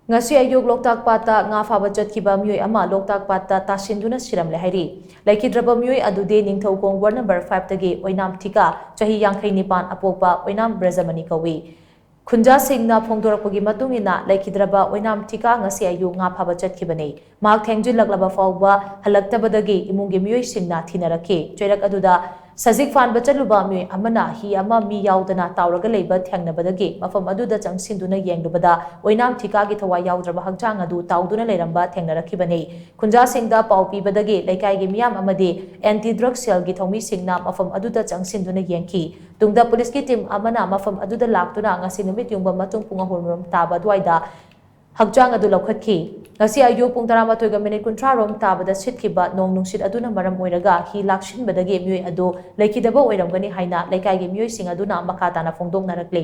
Ngasi ayuk Loktak pata nga Phaba Chatkhiba meeoi ama Loktak pata tashinduna shiramle hairi. Laikhidraba meeoi adude ningthokong ward number 5 tagi oinam thika chahi 59 apopa oinam brajamani kawi. Khunja singna phongdorakpagi matungina laikhidraba oinam thika ngasi ayuk nga Phaba Chatkibani. Mahak thengjulaklaba fawba halaktabadagi imungi meeoi singna thinarakhi. Choirak aduda Sajik fan bachaluba meeoi amana hi ama mi yaudana tawraga leiba thengnabadagi mafam aduda changsinduna yenglubada oinam thika gi thawai yaudraba hakchang adu tawduna leiramba thengnarakibani. Khunja singda pau pibadagi laikai gi miyam amadi anti drug cell gi thawmi singna mafam aduda changsinduna yengki. Tungda police ki team amana mafam aduda laktuna ngasi numit yungba matung punga hulrum taba dwaida Hakjang adu laukhatki. Ngasi ayuk pung 12:30 rom tabada sitkiba nong nungsit aduna maram oiraga hi lakshinbadagi meeoi adu laikhidaba oiramgani haina laikai gi meeoi sing aduna makha tana phongdongnarakle.